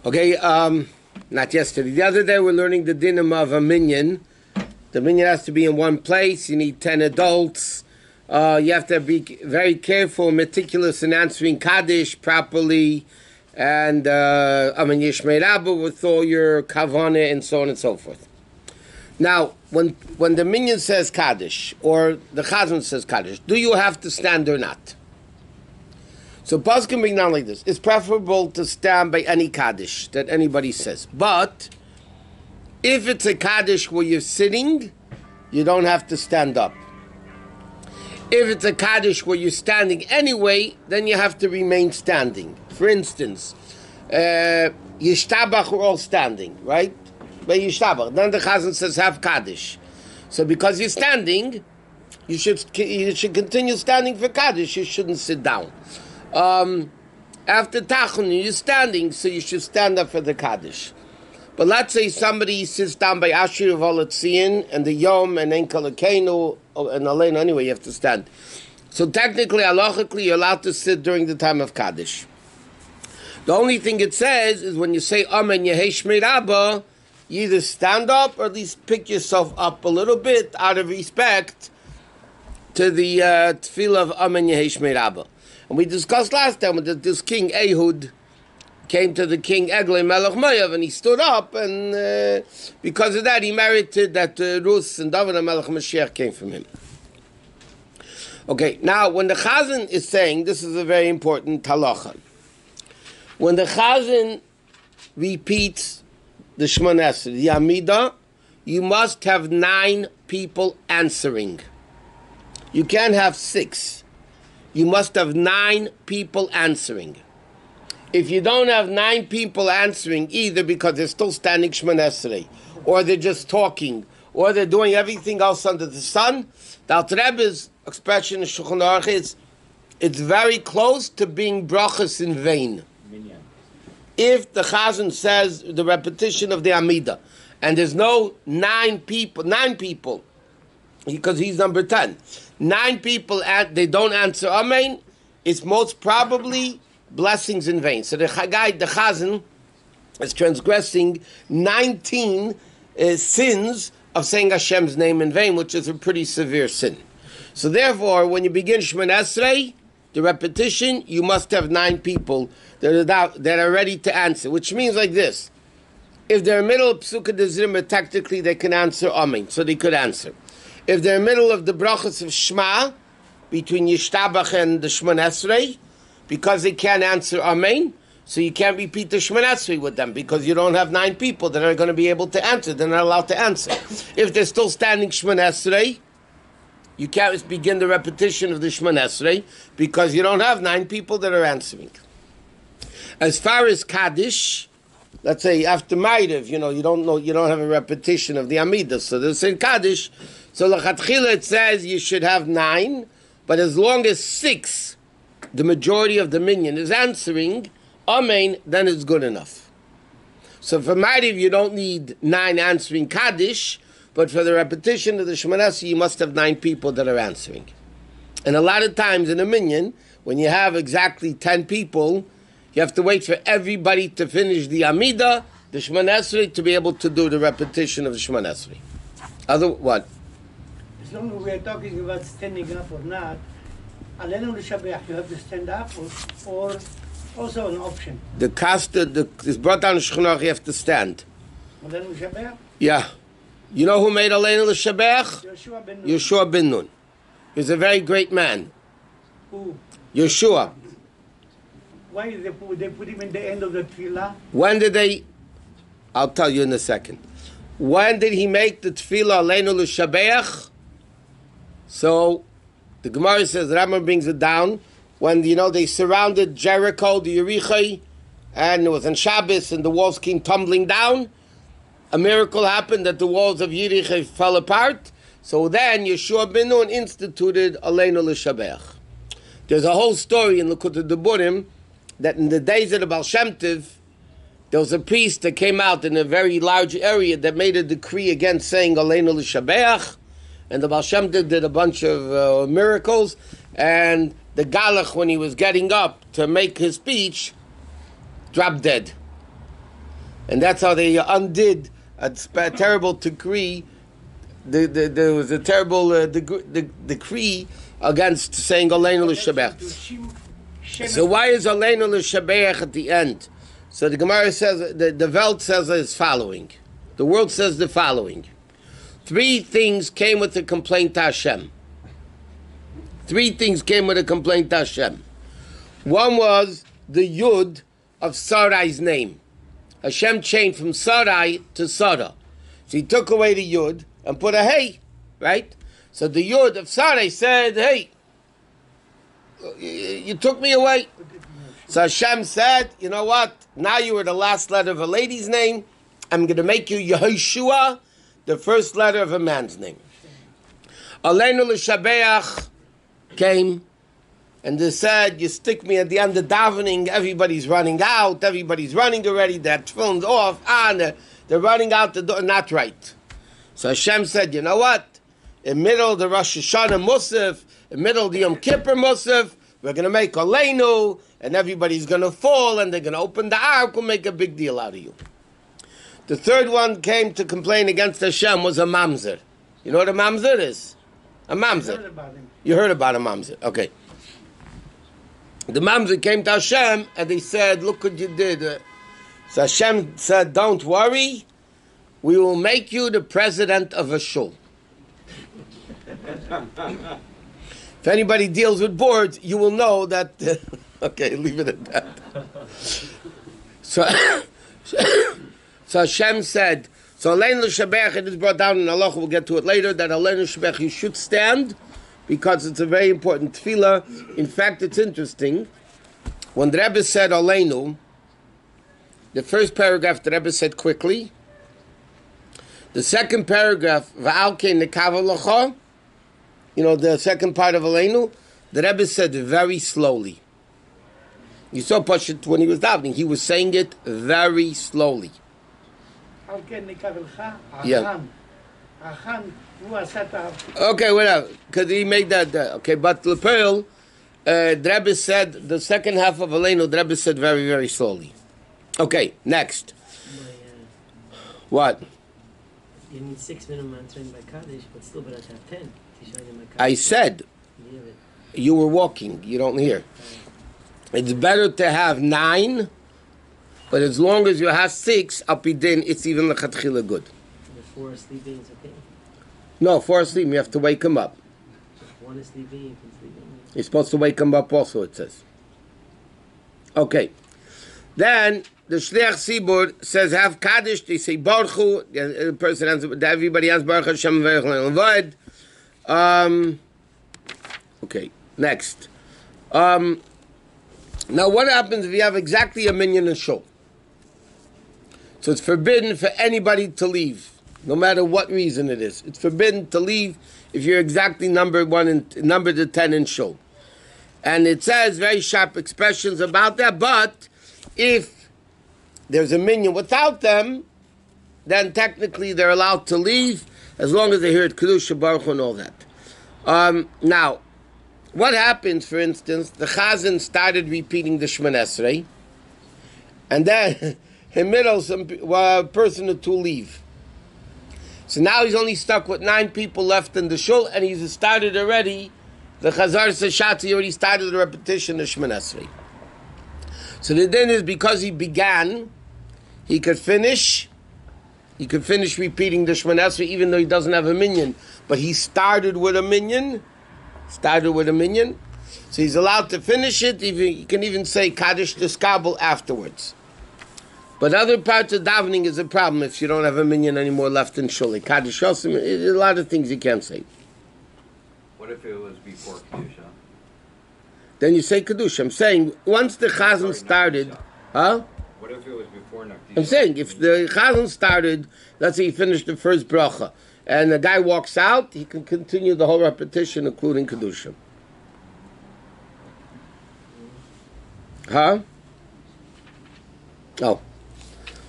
Okay, not yesterday. The other day we're learning the dinim of a minyan. The minyan has to be in one place. You need 10 adults. You have to be very careful, meticulous in answering Kaddish properly. And Yishmei Rabba with all your kavanah and so on and so forth. Now, when the minyan says Kaddish, or the chazan says Kaddish, do you have to stand or not? So Paz can bring down like this. It's preferable to stand by any Kaddish that anybody says. But if it's a Kaddish where you're sitting, you don't have to stand up. If it's a Kaddish where you're standing anyway, then you have to remain standing. For instance, Yishtabach, we're all standing, right? By Yishtabach. Then the Chazan says, have Kaddish. So because you're standing, you should continue standing for Kaddish. You shouldn't sit down. After Tachon, you're standing, so you should stand up for the Kaddish. But let's say somebody sits down by Ashir of Oletzion and the Yom and Enkel Akenu and Aleinu, anyway, you have to stand. So technically, halachically, you're allowed to sit during the time of Kaddish. The only thing it says is when you say Amen Yehei Shmei Rabba, you either stand up or at least pick yourself up a little bit out of respect to the tefillah of Amen Yehei Shmei Rabba. And we discussed last time that this king Ehud came to the king Eglei Melech Moav, and he stood up, and because of that, he merited that Rus and Davening Melech Mashiach came from him. Okay, now when the Chazan is saying, this is a very important halacha. When the Chazan repeats the Shemona Esrei, the Amidah, you must have 9 people answering. You can't have 6. You must have 9 people answering. If you don't have 9 people answering, either because they're still standing Shemona Esrei, or they're just talking, or they're doing everything else under the sun, the Alter Rebbe's expression in Shulchan Aruch is, it's very close to being brachas in vain. Minyan. If the Chazan says the repetition of the Amidah, and there's no 9 people, because he's number 10, 9 people, they don't answer Amen, it's most probably blessings in vain. So the Chazan is transgressing 19 sins of saying Hashem's name in vain, which is a pretty severe sin. So therefore, when you begin Shemona Esrei, the repetition, you must have 9 people that are ready to answer, which means like this. If they're in the middle of Psukkah de Zimmer, technically they can answer Amen, so they could answer. If they're in the middle of the brachas of Shema, between Yishtabach and the Shemona Esrei, because they can't answer Amen, so you can't repeat the Shemona Esrei with them, because you don't have 9 people that are going to be able to answer. They're not allowed to answer. If they're still standing Shemona Esrei, you can't begin the repetition of the Shemona Esrei, because you don't have 9 people that are answering. As far as Kaddish, let's say after Ma'ariv, you don't have a repetition of the Amidah, so they're saying Kaddish. So L'chatchila it says you should have 9, but as long as 6, the majority of the minyan is answering Amen, then it's good enough. So for Ma'ariv you don't need 9 answering Kaddish, but for the repetition of the Shemona Esrei you must have 9 people that are answering. And a lot of times in a minyan, when you have exactly 10 people, you have to wait for everybody to finish the Amidah, the Shemona Esrei, to be able to do the repetition of the Shemona Esrei. What? As long as we are talking about standing up or not, Aleinu L'Shabeach, you have to stand up, or also an option. The casta is brought down in Shulchan Aruch, you have to stand. Aleinu L'Shabeach? Yeah. You know who made Aleinu L'Shabeach? Yeshua ben Nun. He's a very great man. Who? Yeshua. Why did they put him in the end of the tefillah? When did they? I'll tell you in a second. When did he make the tefillah Aleinu L'Shabeach? So, the Gemara says, the Rambam brings it down, when, they surrounded Jericho, the Yericho, and it was on Shabbos, and the walls came tumbling down. A miracle happened that the walls of Yericho fell apart. So then, Yeshua ben Nun instituted Aleinu L'Shabeach. There's a whole story in Likutei Deburim, that in the days of the Baal Shem Tov, there was a priest that came out in a very large area that made a decree against saying Aleinu L'Shabeach, and the Baal Shem Tov did a bunch of miracles, and the Galach, when he was getting up to make his speech, dropped dead. And that's how they undid a terrible decree. There was a terrible decree against saying Aleinu L'Shabech. So why is Aleinu L'Shabech at the end? So the Gemara says, the Welt says as following. The world says the following. 3 things came with the complaint to Hashem. 3 things came with a complaint to Hashem. One was the Yud of Sarai's name. Hashem changed from Sarai to Sarah. So he took away the Yud and put a Hey, right? So the Yud of Sarai said, hey, you took me away. So Hashem said, you know what? Now you are the last letter of a lady's name. I'm going to make you Yehoshua, the first letter of a man's name. Aleinu L'Shabeach came, and they said, you stick me at the end of davening, everybody's running out, everybody's running already, their phone's off, and they're running out the door, not right. So Hashem said, you know what? In middle of the Rosh Hashanah Musaf, in middle of the Yom Kippur Musaf, we're going to make Aleinu, and everybody's going to fall, and they're going to open the ark, we'll make a big deal out of you. The third one came to complain against Hashem was a mamzer. You know what a mamzer is? A mamzer. You heard about a mamzer. Okay. The mamzer came to Hashem and they said, look what you did. So Hashem said, don't worry. We will make you the president of a shul. If anybody deals with boards, you will know that... okay, leave it at that. So Hashem said, so Aleinu L'Shabech, it is brought down in halacha, we'll get to it later, that Aleinu L'Shabech, you should stand, because it's a very important tefillah. In fact, it's interesting. When the Rebbe said Aleinu, the first paragraph the Rebbe said quickly. The second paragraph, V'al kein nekav lecha, you know, the second part of Aleinu, the Rebbe said very slowly. You saw Pashut when he was davening, he was saying it very slowly. Yeah. Okay, whatever. Because he made that. Okay, but Lepel, the Rebbe said the second half of Aleinu, the Rebbe said very, very slowly. Okay, next. What? You need 6 minimum answering by Kaddish, but still better to have 10. I said, you were walking, you don't hear. It's better to have 9. But as long as you have 6, apidin, it's even lechatchila good. If 4 is sleeping, it's okay? No, 4 is sleeping, you have to wake him up. If 1 is sleeping, you can sleep. You're supposed to wake him up also, it says. Okay. Then, the Shliach Sibur says, have Kaddish, they say Baruch Hu, the person answers, everybody has Baruch Hashem v'echel levad. Okay, next. Now what happens if you have exactly a minyan and shul? So it's forbidden for anybody to leave, no matter what reason it is. It's forbidden to leave if you're exactly numbered 10 in shul. And it says very sharp expressions about that, but if there's a minyan without them, then technically they're allowed to leave, as long as they hear it Kedusha Baruch Hu and all that. Now, what happens, for instance, the Chazan started repeating the Shemon Esrei, and then in middle, a person or 2 leave. So now he's only stuck with 9 people left in the shul, and he's started already, the Chazar Sashatzi already started the repetition of Shemon Esrei. So the din is, because he began, he could finish repeating the Shemon Esrei, even though he doesn't have a minyan, but he started with a minyan, so he's allowed to finish it. He can even say Kaddish Deskabel afterwards. But other parts of davening is a problem if you don't have a minyan anymore left in shul. Kaddish Shulchan, a lot of things you can't say. What if it was before Kedusha? Then you say Kedusha. I'm saying, once the Chazan started, huh? What if it was before Kedusha? I'm saying, if the Chazan started, let's say he finished the first bracha, and the guy walks out, he can continue the whole repetition, including Kedusha. Huh? Oh.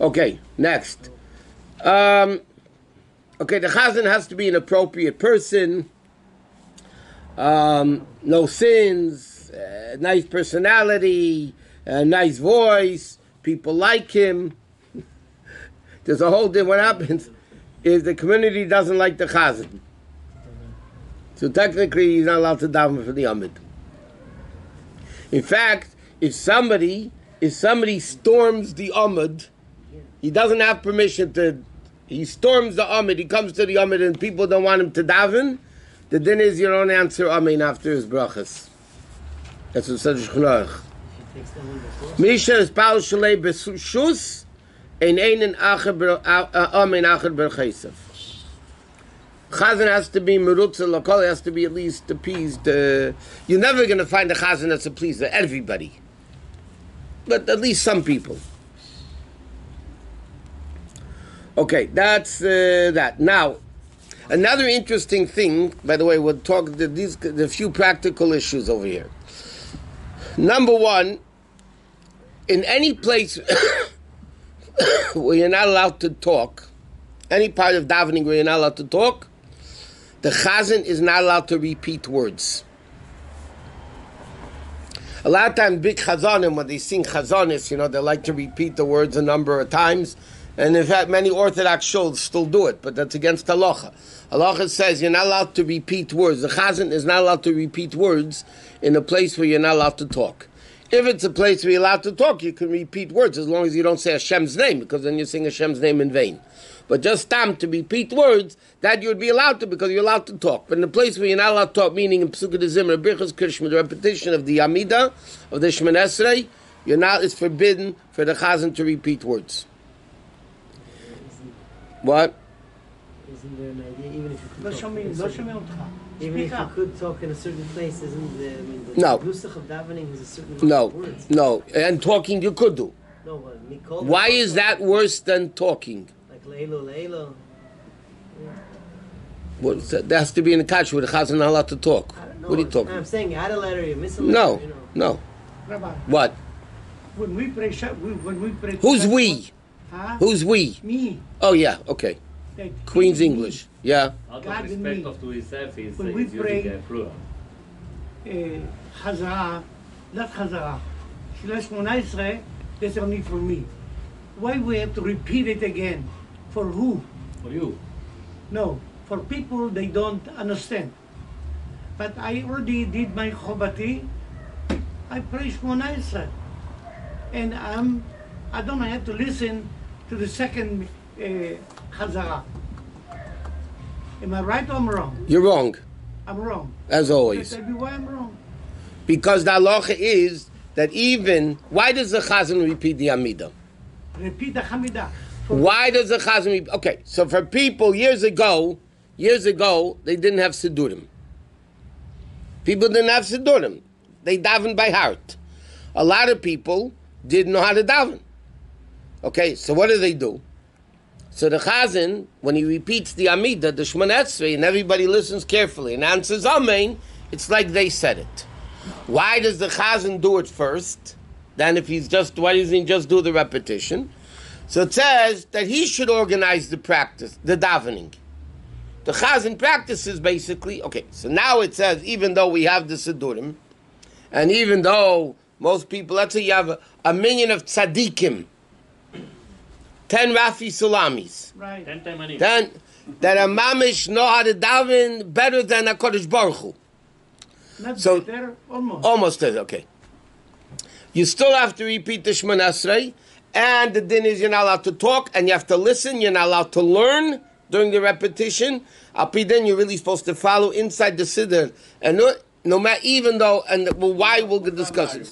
Okay, next. Okay, the Chazan has to be an appropriate person, no sins, nice personality, nice voice, people like him. There's a whole thing. What happens is the community doesn't like the chazan. So technically, he's not allowed to daven for the Amid. In fact, if somebody storms the Amid, he doesn't have permission to. He storms the Amid. He comes to the Amid, and people don't want him to daven. The din is you don't answer Amen after his brachas. That's what says Shulchan Aruch. Misha is Paul Shalei Besushus, and Einen Acher Amen Acher Berchesef. Chazan has to be merutza lokal, has to be at least appeased. You're never going to find a chazan that's pleased to everybody, but at least some people. Okay, that's that. Now, another interesting thing, by the way, we'll talk the few practical issues over here. Number one, in any place where you're not allowed to talk, any part of davening where you're not allowed to talk, the chazan is not allowed to repeat words. A lot of times, big chazanim, when they sing chazanis, they like to repeat the words a number of times. And in fact, many Orthodox shows still do it, but that's against halacha. Halacha says you're not allowed to repeat words. The chazan is not allowed to repeat words in a place where you're not allowed to talk. If it's a place where you're allowed to talk, you can repeat words as long as you don't say Hashem's name, because then you sing Hashem's name in vain. But just to repeat words, that you would be allowed to because you're allowed to talk. But in a place where you're not allowed to talk, meaning in Pesukah de Zimmer, Birchas Krishma, the repetition of the Amida, of the Shemoneh Esrei, it's forbidden for the chazan to repeat words. What? Isn't there an idea, even if you could Even if you could talk in a certain place, isn't the No. nusach of davening is a certain amount of words? No. And talking you could do. No, but Mikol. Why is that worse than talking? Like leilo. Well, there has to be in the country where the chazan not allowed to talk. I don't know. What are you talking? I'm saying add a letter, you miss a letter. No. Rabbi, What? when we pray, Who's we? Huh? Who's we? Me. Oh yeah, okay. That Queen's me. English. Yeah. Out God of in respect me. of to himself, he's When we using pray- a plural. Chazara, not Chazara. Shlosh 18, that's only for me. Why we have to repeat it again? For who? For you. No, for people they don't understand. But I already did my chobati. I pray 18. And I don't have to listen to the second Chazara. Am I right or I'm wrong? You're wrong, I'm wrong. as always. Tell me why I'm wrong. Because the halacha is that why does the chazan repeat the Amida? Repeat the Hamidah. Why does the chazan repeat? Okay, so for people years ago, they didn't have Siddurim. People didn't have Siddurim. They davened by heart. A lot of people didn't know how to daven. Okay, so what do? So the chazan, when he repeats the Amida, the Shemoneh Esrei, and everybody listens carefully and answers Amen, it's like they said it. Why does the chazan do it first? Then why doesn't he just do the repetition? So it says that he should organize the practice, the davening. The chazan practices basically, okay, so now it says, even though we have the Siddurim, and even though most people, let's say you have a million of tzaddikim, 10 Rafi Sulamis. Right. 10 times Then that a mamish know how to daven better than a Kodesh Baruch Hu. Not So- better, almost. Almost as okay. You still have to repeat the Shemoneh Esrei, and the din is you're not allowed to talk, and you have to listen. You're not allowed to learn during the repetition. Then you're really supposed to follow inside the siddur, and no matter even though why we'll discuss it.